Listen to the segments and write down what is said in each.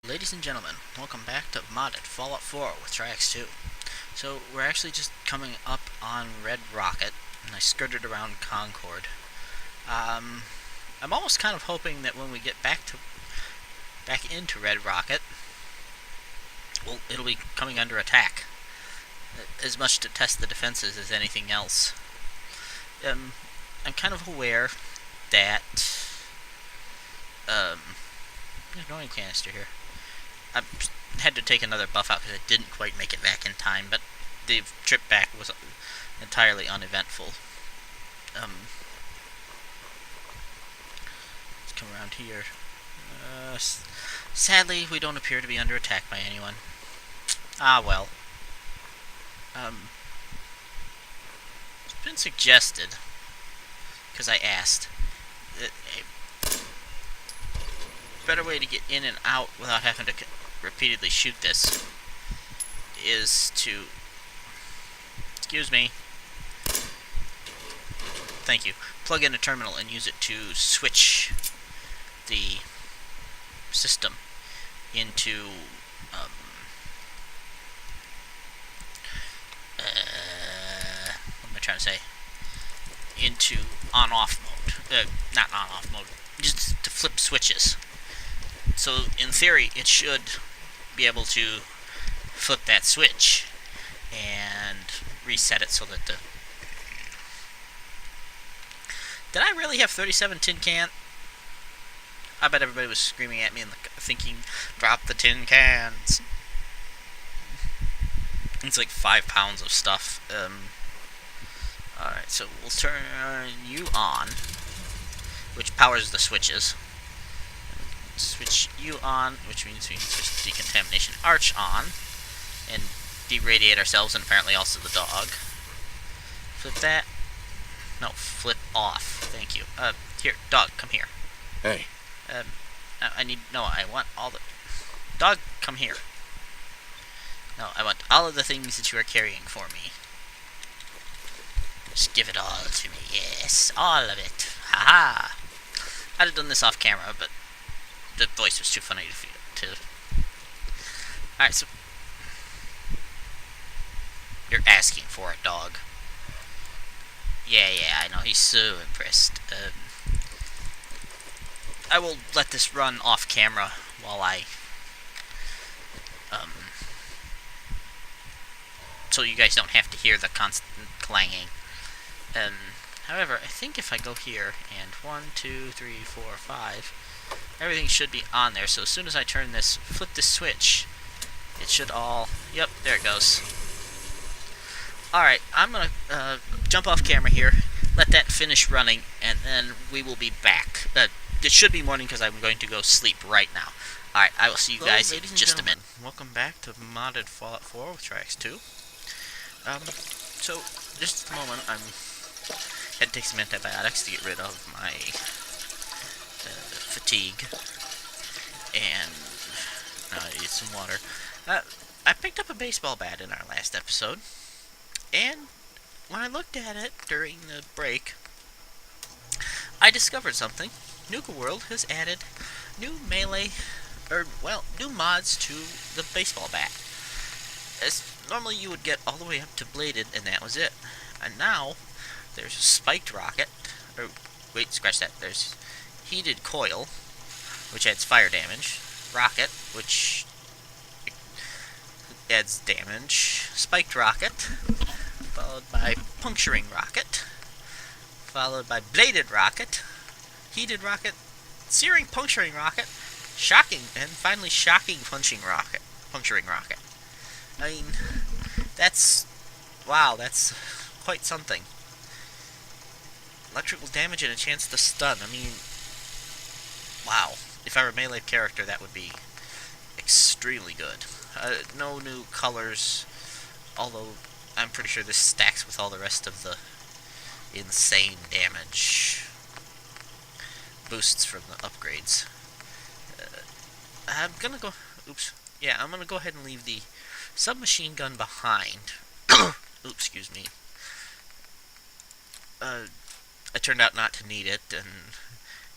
Ladies and gentlemen, welcome back to Modded Fallout 4 with Triax 2. So, we're actually just coming up on Red Rocket, and I skirted around Concord. I'm almost kind of hoping that when we get back into Red Rocket, well, it'll be coming under attack. As much to test the defenses as anything else. I'm kind of aware that there's an oil canister here. I had to take another buff out because I didn't quite make it back in time, but the trip back was entirely uneventful. Let's come around here. Sadly, we don't appear to be under attack by anyone. Ah, well. It's been suggested, because I asked, that a better way to get in and out without having to repeatedly shoot this is to, excuse me, thank you, plug in a terminal and use it to switch the system into what am I trying to say? Into on-off mode. Not on-off mode. Just to flip switches. So, in theory, it should be able to flip that switch and reset it so that the... Did I really have 37 tin can? I bet everybody was screaming at me and thinking, drop the tin cans. It's like 5 pounds of stuff. Alright, so we'll turn you on, which powers the switches. Switch you on, which means we can switch the decontamination arch on, and deradiate ourselves and apparently also the dog. Flip that. No, flip off. Thank you. Here, dog, come here. Hey. I want all the... Dog, come here. No, I want all of the things that you are carrying for me. Just give it all to me. Yes, all of it. Haha. I'd have done this off camera, but the voice was too funny to... Alright, so... You're asking for it, dog. Yeah, I know. He's so impressed. I will let this run off camera while I... so you guys don't have to hear the constant clanging. However, I think if I go here, and 1, 2, 3, 4, 5... everything should be on there, so as soon as I turn this, flip this switch, it should all... Yep, there it goes. Alright, I'm gonna jump off camera here, let that finish running, and then we will be back. It should be morning because I'm going to go sleep right now. Alright, I will see you guys in just a minute. Welcome back to Modded Fallout 4 with Triax 2. So, just a moment, had to take some antibiotics to get rid of my fatigue, and I need some water. I picked up a baseball bat in our last episode, and when I looked at it during the break, I discovered something. Nuka World has added new melee, new mods to the baseball bat. As normally you would get all the way up to bladed, and that was it. And now, there's a spiked rocket, wait, scratch that, there's heated coil, which adds fire damage, rocket, which adds damage, spiked rocket, followed by puncturing rocket, followed by bladed rocket, heated rocket, searing puncturing rocket, shocking, and finally shocking puncturing rocket. I mean, wow, that's quite something. Electrical damage and a chance to stun. I mean, wow. If I were a melee character, that would be extremely good. No new colors, although I'm pretty sure this stacks with all the rest of the insane damage boosts from the upgrades. I'm gonna go... Oops. Yeah, I'm gonna go ahead and leave the submachine gun behind. Oops, excuse me. I turned out not to need it, and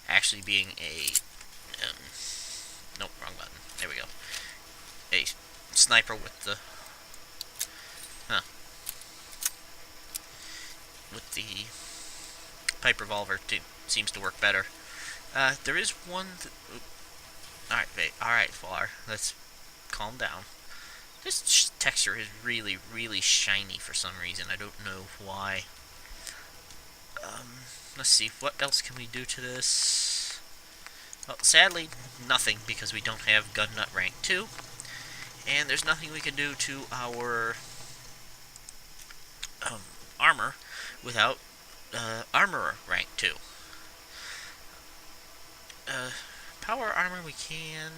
actually being a... nope, wrong button. There we go. sniper with the pipe revolver seems to work better. There is one. Alright, wait. Alright, Flar. Let's calm down. This texture is really, really shiny for some reason. I don't know why. Let's see. What else can we do to this? Well, sadly, nothing, because we don't have Gun Nut rank 2. And there's nothing we can do to our armor without Armorer rank 2. Power armor we can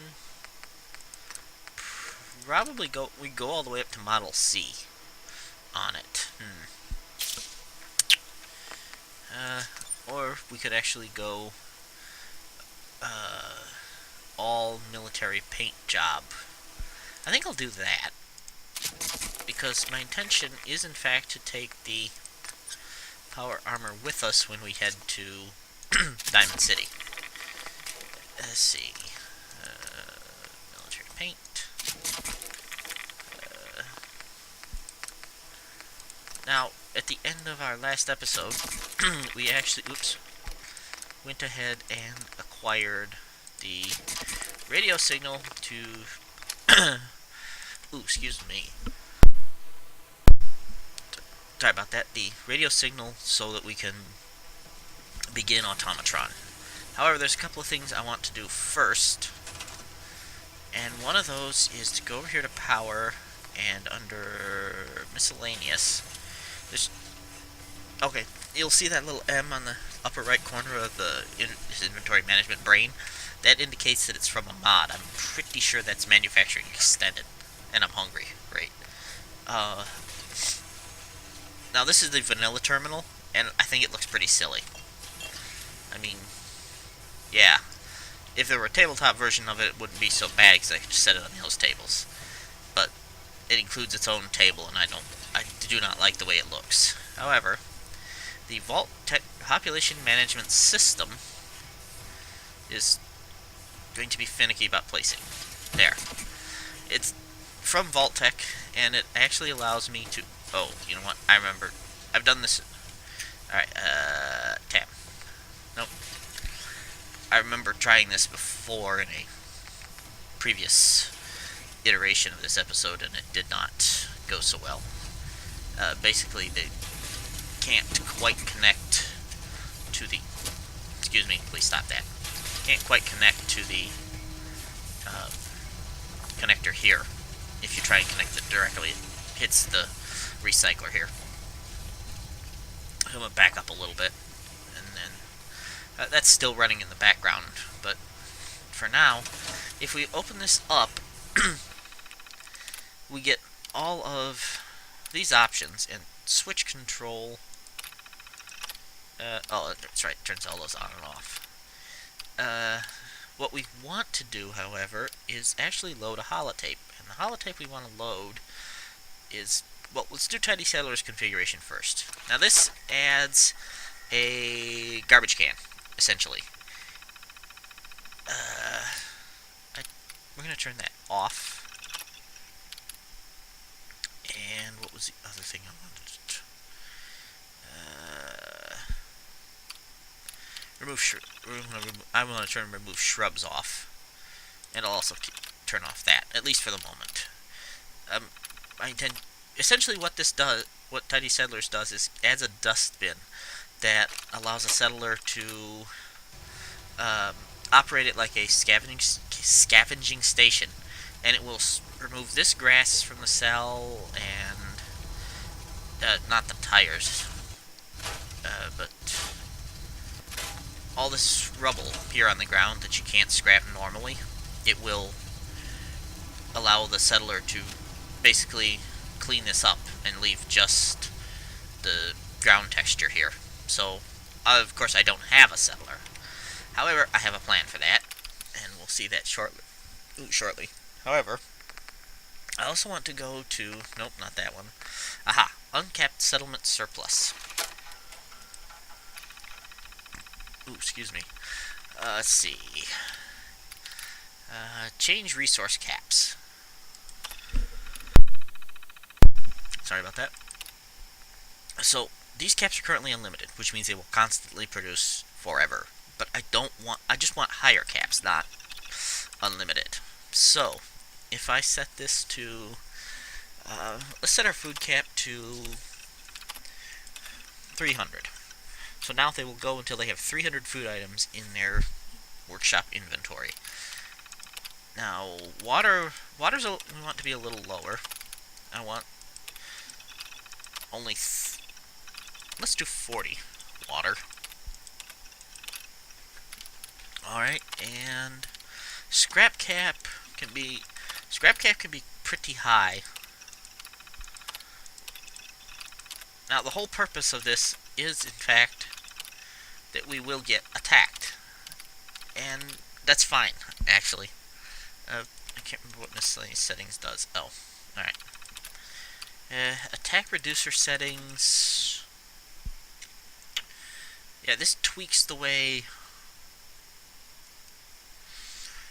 probably go all the way up to Model C on it. Or we could actually go all military paint job. I think I'll do that, because my intention is in fact to take the power armor with us when we head to Diamond City. Let's see. Military paint. Now, at the end of our last episode, we actually, went ahead and acquired the radio signal to, excuse me. Sorry about that. The radio signal so that we can begin Automatron. However, there's a couple of things I want to do first. And one of those is to go over here to Power, and under Miscellaneous, okay, you'll see that little M on the upper right corner of the Inventory Management Brain. That indicates that it's from a mod. I'm pretty sure that's Manufacturing Extended. And I'm hungry, right? Now, this is the vanilla terminal, and I think it looks pretty silly. I mean, yeah. If there were a tabletop version of it, it wouldn't be so bad, because I could just set it on those tables. But it includes its own table, and I do not like the way it looks. However, the Vault Tech Population Management System is going to be finicky about placing. There. It's from Vault-Tec, and it actually allows me to... Oh, you know what? I remember. I've done this... Alright, tab. Nope. I remember trying this before in a previous iteration of this episode, and it did not go so well. Basically, they can't quite connect to the... Excuse me, please stop that. Can't quite connect to the connector here. If you try and connect it directly, it hits the recycler here. I'm going to back up a little bit, and then that's still running in the background, but for now, if we open this up, we get all of these options, and switch control, oh, that's right, turns all those on and off. What we want to do, however, is actually load a holotape. And the holotape we want to load is... Well, let's do Tidy Saddler's configuration first. Now, this adds a garbage can, essentially. We're going to turn that off. And what was the other thing I wanted to... I want to remove shrubs off, and I'll also turn off that, at least for the moment. I intend, essentially, what Tidy Settlers does is adds a dust bin that allows a settler to operate it like a scavenging station, and it will remove this grass from the cell and not the tires, but all this rubble here on the ground that you can't scrap normally. It will allow the settler to basically clean this up and leave just the ground texture here. So, of course, I don't have a settler. However, I have a plan for that, and we'll see that shortly. However, I also want to go to... Nope, not that one. Aha! Uncapped Settlement Surplus. Ooh, excuse me. Let's see. Change resource caps. Sorry about that. So these caps are currently unlimited, which means they will constantly produce forever. But I just want higher caps, not unlimited. So if I set this to, let's set our food cap to 300. So now they will go until they have 300 food items in their workshop inventory. Now, water's we want to be a little lower. I want only, let's do 40 water. Alright, and scrap cap can be pretty high. Now, the whole purpose of this is, in fact, that we will get attacked. And that's fine, actually. I can't remember what miscellaneous settings does. Oh, alright. Attack reducer settings. Yeah, this tweaks the way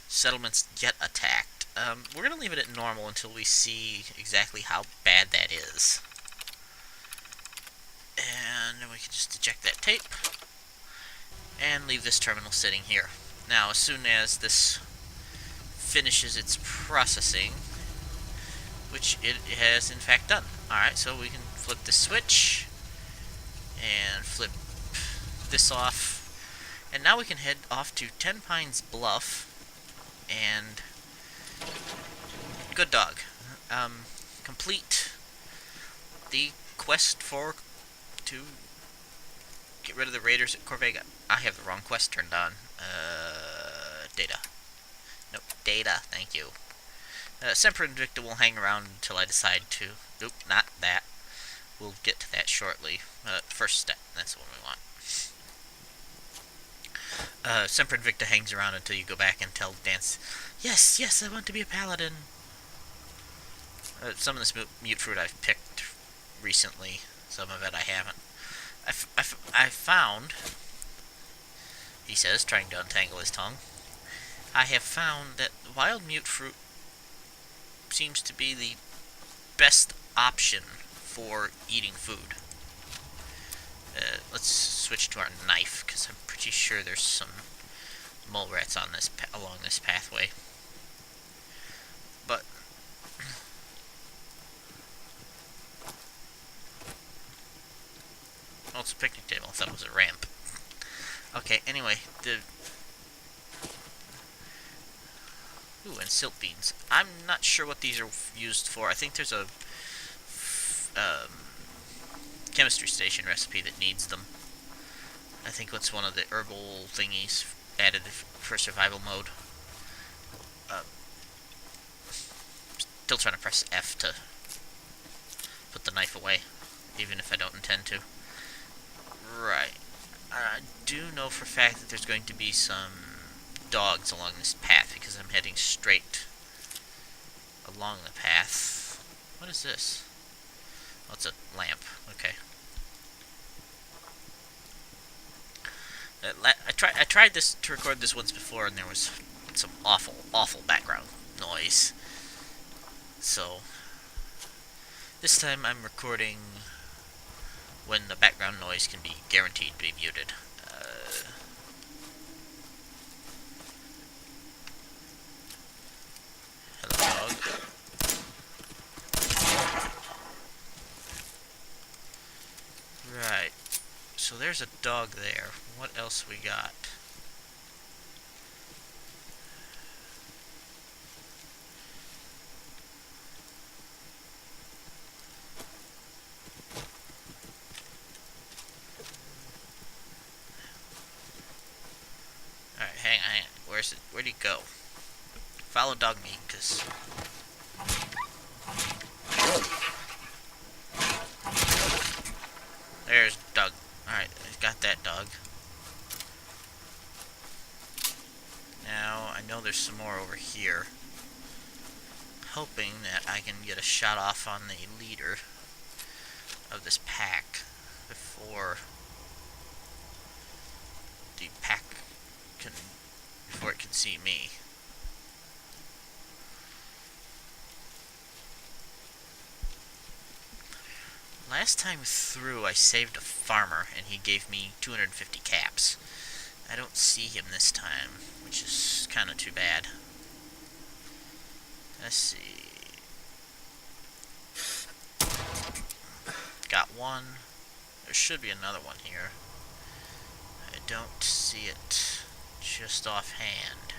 settlements get attacked. We're going to leave it at normal until we see exactly how bad that is. And then we can just eject that tape and leave this terminal sitting here. Now, as soon as this finishes its processing, which it has in fact done. Alright, so we can flip the switch and flip this off. And now we can head off to Ten Pines Bluff and good dog. Complete the quest to get rid of the raiders at Corvega. I have the wrong quest turned on. Data. Nope, data, thank you. Semper Invicta will hang around until I decide to... Nope, not that. We'll get to that shortly. First step, that's the one we want. Semper Invicta hangs around until you go back and tell Dance, yes, yes, I want to be a paladin. Some of this mute fruit I've picked recently. Some of it I haven't. I found... He says, trying to untangle his tongue. I have found that wild mute fruit seems to be the best option for eating food. Let's switch to our knife, because I'm pretty sure there's some mole rats on this along this pathway. But oh, it's a picnic table. I thought it was a ramp. Okay, anyway, ooh, and silt beans. I'm not sure what these are used for. I think there's a chemistry station recipe that needs them. I think it's one of the herbal thingies added for survival mode. Still trying to press F to put the knife away, even if I don't intend to. Right. I do know for a fact that there's going to be some dogs along this path, because I'm heading straight along the path. What is this? Oh, it's a lamp. Okay. I tried this to record this once before, and there was some awful background noise. So this time I'm recording when the background noise can be guaranteed to be muted. Hello, dog. Right. So there's a dog there. What else we got? Alright, hang on. Where'd he go? Follow dog me, because... There's Doug. Alright, I've got that dog. Now, I know there's some more over here. Hoping that I can get a shot off on the leader of this pack before the pack before it can see me. last time through I saved a farmer, and he gave me 250 caps. I don't see him this time, which is kind of too bad. Let's see. Got one. There should be another one here. I don't see it just offhand.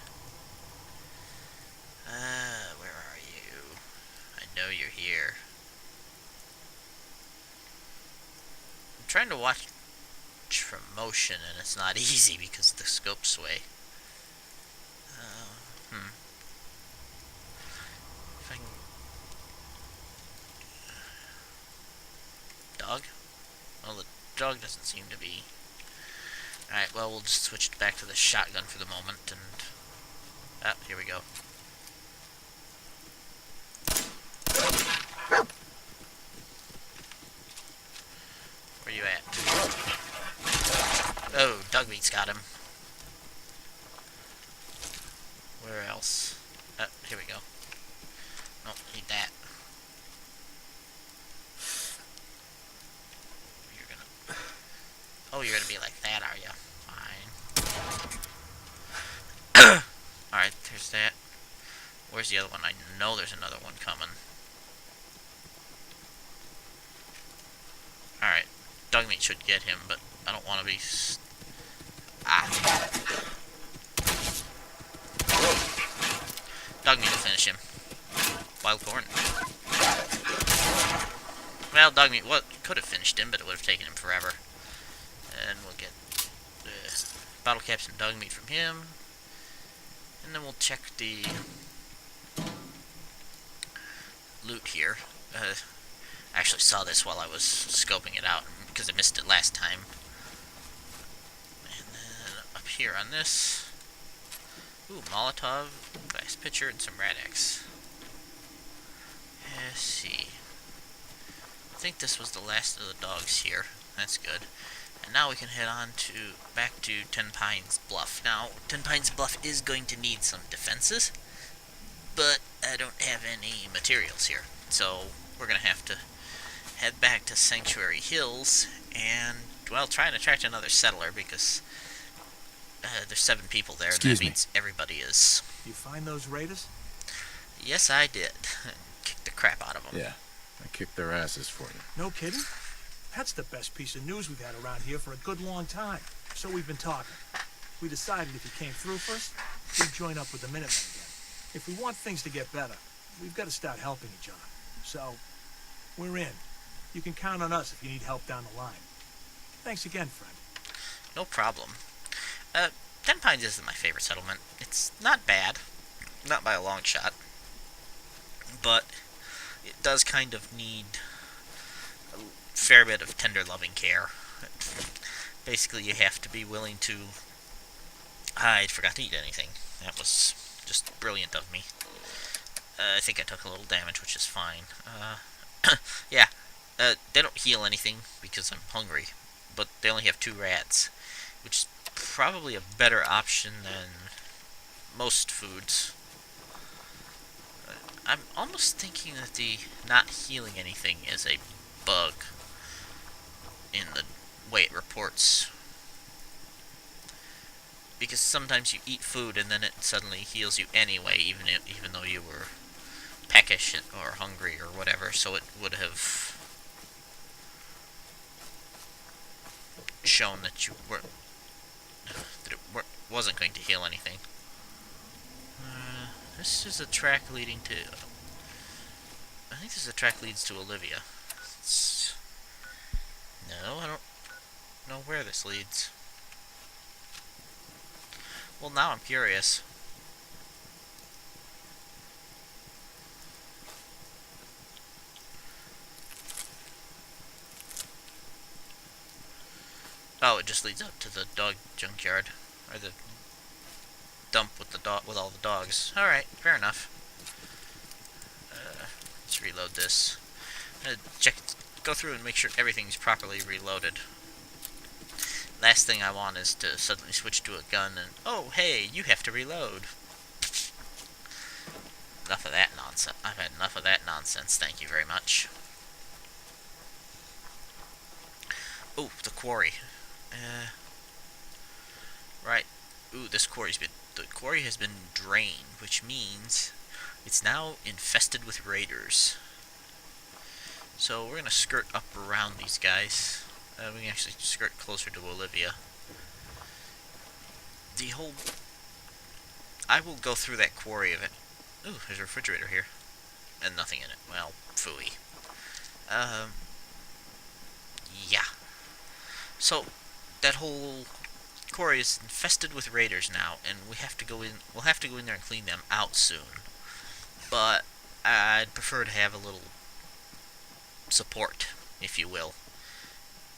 Where are you? I know you're here. I'm trying to watch from motion, and it's not easy because of the scope sway. If I can... Dog? Well, the dog doesn't seem to be... Alright, well, we'll just switch back to the shotgun for the moment, and... Ah, here we go. Where you at? Oh, dog meat's got him. Where else? Oh, here we go. Nope, need that. You're gonna... Oh, you're gonna be like that, are you? Fine. Alright, there's that. Where's the other one? I know there's another one coming. Alright. Dog meat should get him, but I don't want to be... Dog meat will finish him. Wild corn. Well, dog meat could have finished him, but it would have taken him forever. And we'll get bottle caps and dog meat from him. And then we'll check the loot here. I actually saw this while I was scoping it out, because I missed it last time. And then up here on this... Ooh, Molotov, glass pitcher, and some Rad-X. Let's see. I think this was the last of the dogs here. That's good. And now we can head on back to Ten Pines Bluff. Now, Ten Pines Bluff is going to need some defenses, but I don't have any materials here. So, we're going to have to head back to Sanctuary Hills and, well, try and attract another settler, because there's 7 people there, and that means everybody is... You find those raiders? Yes, I did. Kicked the crap out of them. Yeah, I kicked their asses for you. No kidding? That's the best piece of news we've had around here for a good long time. So we've been talking. We decided if you came through first, we'd join up with the Minutemen again. If we want things to get better, we've got to start helping each other. So, we're in. You can count on us if you need help down the line. Thanks again, friend. No problem. Ten Pines isn't my favorite settlement. It's not bad. Not by a long shot. But it does kind of need a fair bit of tender loving care. Basically, you have to be willing to... I forgot to eat anything. That was just brilliant of me. I think I took a little damage, which is fine. Yeah. They don't heal anything because I'm hungry. But they only have 2 rats, which is probably a better option than most foods. I'm almost thinking that the not healing anything is a bug in the way it reports. Because sometimes you eat food and then it suddenly heals you anyway, even though you were peckish or hungry or whatever, so it would have shown that you weren't... that it wasn't going to heal anything. This is a track leading to... I think this is a track leads to Olivia. No, I don't know where this leads. Well, now I'm curious. Oh, it just leads up to the dog junkyard, or the dump with with all the dogs. All right, fair enough. Let's reload this. Go through and make sure everything's properly reloaded. Last thing I want is to suddenly switch to a gun and, oh, hey, you have to reload. Enough of that nonsense. I've had enough of that nonsense. Thank you very much. Oh, the quarry. Right. Ooh, the quarry has been drained, which means it's now infested with raiders. So we're gonna skirt up around these guys. We can actually skirt closer to Olivia. The whole... I will go through that quarry of it. Ooh, there's a refrigerator here. And nothing in it. Well, phooey. Yeah. So, that whole quarry is infested with raiders now, and we have to go in. We'll have to go in there and clean them out soon. But I'd prefer to have a little support, if you will.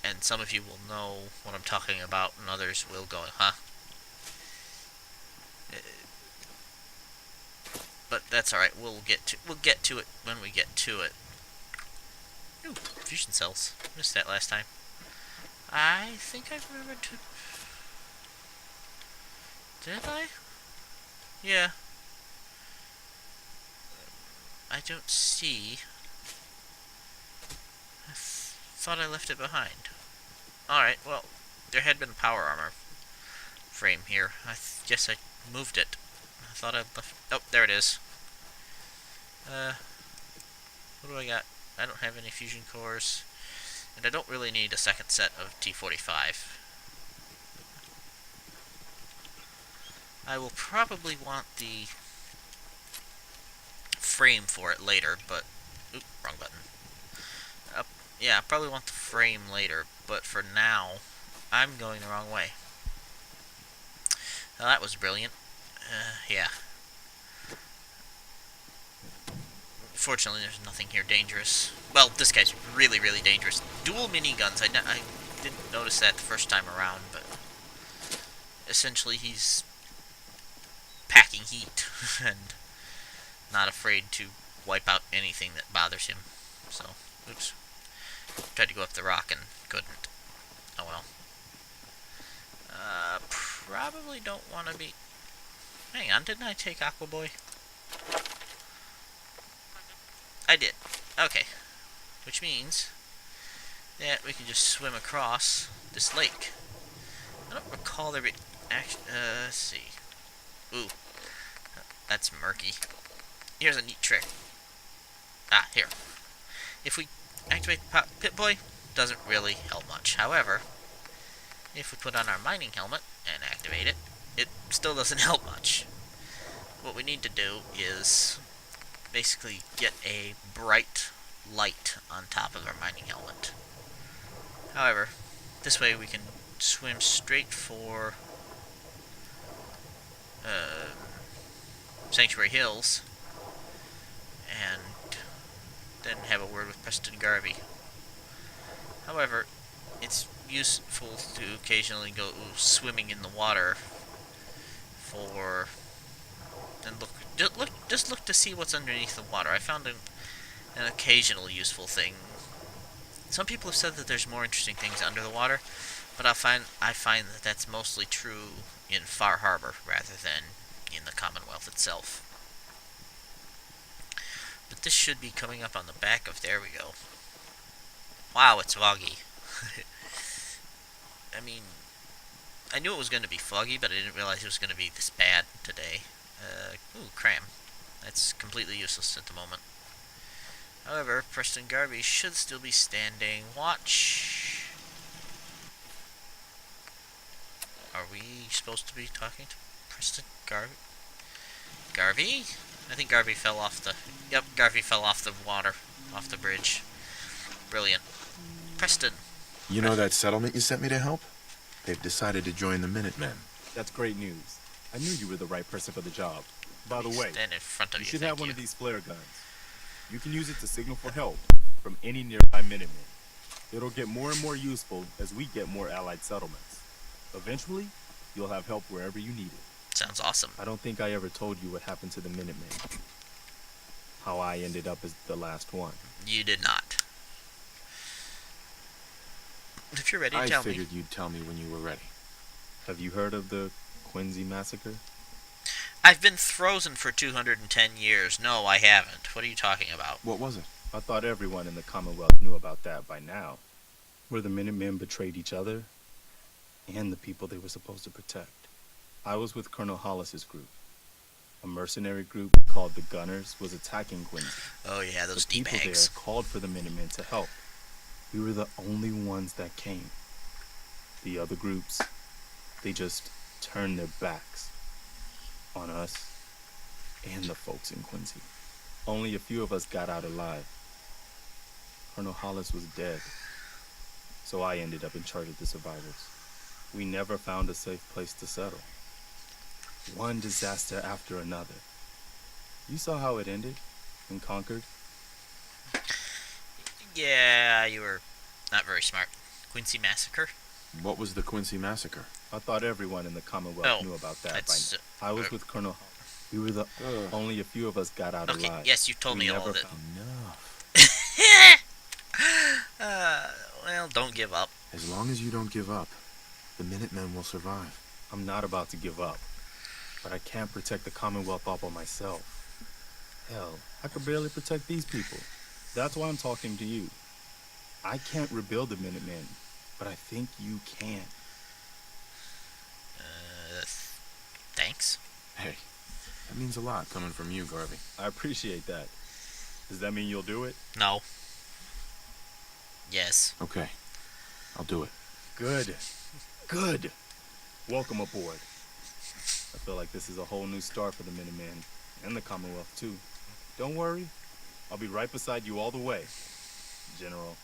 And some of you will know what I'm talking about, and others will go, huh? But that's all right. We'll get to it when we get to it. Ooh, fusion cells. Missed that last time. I think I remembered to. Did I? Yeah. I don't see. I thought I left it behind. Alright, well, there had been a power armor frame here. I guess I moved it. I thought I left... Oh, there it is. What do I got? I don't have any fusion cores. And I don't really need a second set of T-45. I will probably want the frame for it later, but... Oop, wrong button. Yeah, I probably want the frame later, but for now, I'm going the wrong way. Now that was brilliant. Yeah. Fortunately, there's nothing here dangerous. Well, this guy's really, really dangerous. Dual miniguns. I didn't notice that the first time around, but essentially he's packing heat and not afraid to wipe out anything that bothers him. So, oops. Tried to go up the rock and couldn't. Oh well. Probably don't want to be... Hang on, didn't I take Aqua Boy? I did. Okay. Which means that we can just swim across this lake. I don't recall there being... let's see. Ooh. That's murky. Here's a neat trick. Ah, here. If we activate Pip-Boy, doesn't really help much. However, if we put on our mining helmet and activate it, it still doesn't help much. What we need to do is basically get a bright light on top of our mining helmet. However, this way we can swim straight for Sanctuary Hills and then have a word with Preston Garvey. However, it's useful to occasionally go swimming in the water for and just look to see what's underneath the water. I found an occasional useful thing. Some people have said that there's more interesting things under the water, but I find that that's mostly true in Far Harbor rather than in the Commonwealth itself. But this should be coming up on the back of... There we go. Wow, it's foggy. I mean, I knew it was going to be foggy, but I didn't realize it was going to be this bad today. Ooh, cram. That's completely useless at the moment. However, Preston Garvey should still be standing. Watch. Are we supposed to be talking to Preston Garvey? Garvey? I think Garvey fell off the... Yep, Garvey fell off the water. Off the bridge. Brilliant. Preston. You know that settlement you sent me to help? They've decided to join the Minutemen. That's great news. I knew you were the right person for the job. By the way, Stand in front of you you, should thank have one you. of these flare guns. You can use it to signal for help from any nearby Minutemen. It'll get more and more useful as we get more allied settlements. Eventually, you'll have help wherever you need it. Sounds awesome. I don't think I ever told you what happened to the Minutemen. How I ended up as the last one. You did not. If you're ready, I tell me. figured you'd tell me when you were ready. Have you heard of the Quincy massacre? I've been frozen for 210 years. No, I haven't. What are you talking about? What was it? I thought everyone in the Commonwealth knew about that by now. where the Minutemen betrayed each other and the people they were supposed to protect. I was with Colonel Hollis's group. A mercenary group called the Gunners was attacking Quincy. Oh yeah, those The people there D-bags. called for the Minutemen to help. We were the only ones that came. The other groups, they just turned their backs on us and the folks in Quincy. Only a few of us got out alive. Colonel Hollis was dead, so I ended up in charge of the survivors. We never found a safe place to settle. One disaster after another. You saw how it ended in Concord? Yeah, you were not very smart. Quincy Massacre? What was the Quincy Massacre? I thought everyone in the Commonwealth knew about that by that's, now. I was with Colonel Hollis. We were the only a few of us got out Okay, alive. yes, you told me all never of it. found- Enough. Well, don't give up. As long as you don't give up, the Minutemen will survive. I'm not about to give up, but I can't protect the Commonwealth all by myself. Hell, I could barely protect these people. That's why I'm talking to you. I can't rebuild the Minutemen, but I think you can. Thanks. Hey, that means a lot coming from you, Garvey. I appreciate that. Does that mean you'll do it? No. Yes. Okay, I'll do it. Good. Good. Welcome aboard. I feel like this is a whole new start for the Minutemen, and the Commonwealth too. Don't worry, I'll be right beside you all the way, General.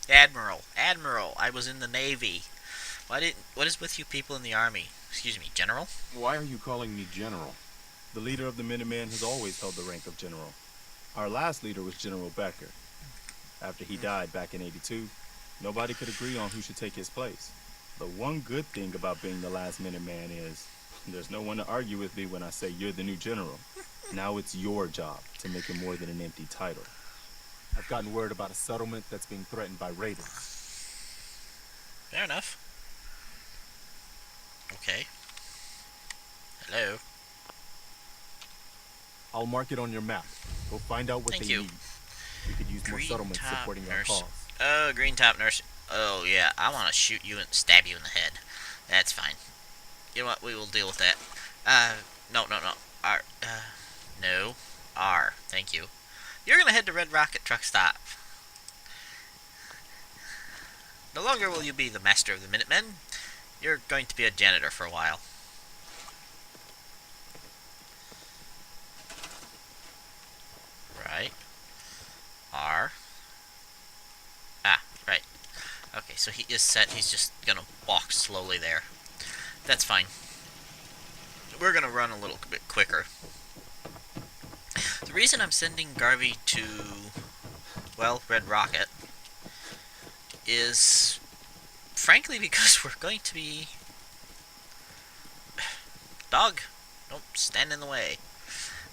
Admiral, I was in the Navy. What is with you people in the Army? Excuse me, General? Why are you calling me General? The leader of the Minutemen has always held the rank of General. Our last leader was General Becker. After he died back in '82, nobody could agree on who should take his place. The one good thing about being the last Minuteman is there's no one to argue with me when I say you're the new general. Now it's your job to make it more than an empty title. I've gotten word about a settlement that's being threatened by raiders. Fair enough. Okay. Hello. I'll mark it on your map. Go find out what Thank they you. need. We could use more Green settlements top supporting our nurse. cause. Oh, green top nurse. Oh, yeah, I want to shoot you and stab you in the head. That's fine. You know what? We will deal with that. No. R. No. R. Thank you. You're going to head to Red Rocket Truck Stop. No longer will you be the master of the Minutemen. You're going to be a janitor for a while. Right. R. Ah, right. Okay, so he is set. He's just gonna walk slowly there. That's fine. We're gonna run a little bit quicker. The reason I'm sending Garvey to, well, Red Rocket is frankly because we're going to be... Dog, don't stand in the way.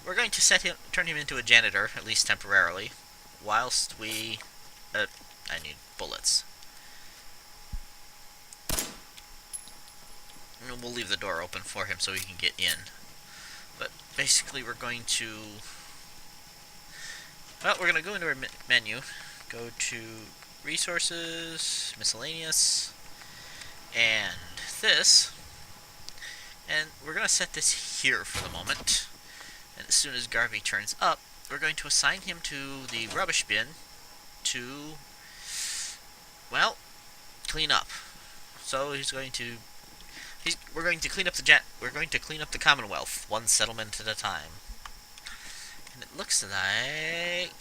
We're going to turn him into a janitor, at least temporarily, whilst we... I need bullets. And we'll leave the door open for him so he can get in. But basically we're going to... Well, we're going to go into our menu, go to Resources, Miscellaneous, and this. And we're going to set this here for the moment. And as soon as Garvey turns up, we're going to assign him to the rubbish bin to, well, clean up. So we're going to clean up the Commonwealth, one settlement at a time. And it looks like,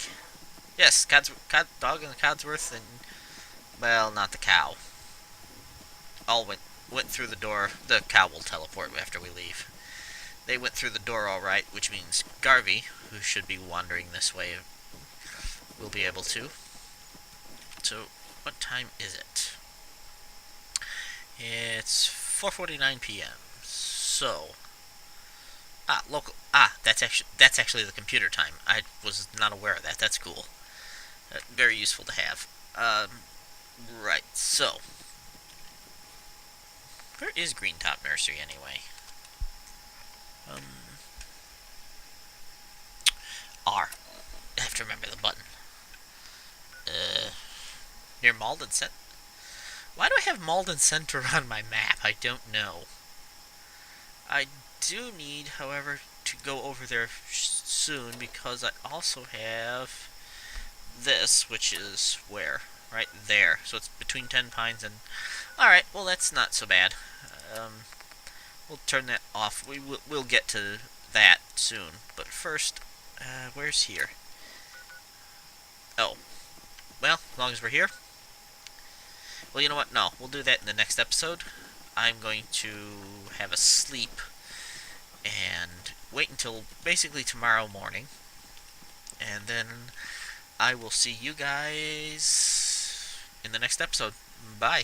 yes, Dog and Codsworth, and, well, not the cow. All went through the door. The cow will teleport after we leave. They went through the door all right, which means Garvey, who should be wandering this way, will be able to. So, what time is it? It's 4:49 p.m. So, that's actually the computer time. I was not aware of that. That's cool. Very useful to have. Right. So, where is Green Top Nursery anyway? R. I have to remember the button. Near Malden Set. Why do I have Malden Center on my map? I don't know. I do need, however, to go over there soon because I also have this, which is where? Right there. So it's between Ten Pines and... Alright, well that's not so bad. We'll turn that off. We'll get to that soon. But first, where's here? Oh. Well, as long as we're here. Well, you know what? No, we'll do that in the next episode. I'm going to have a sleep and wait until basically tomorrow morning. And then I will see you guys in the next episode. Bye.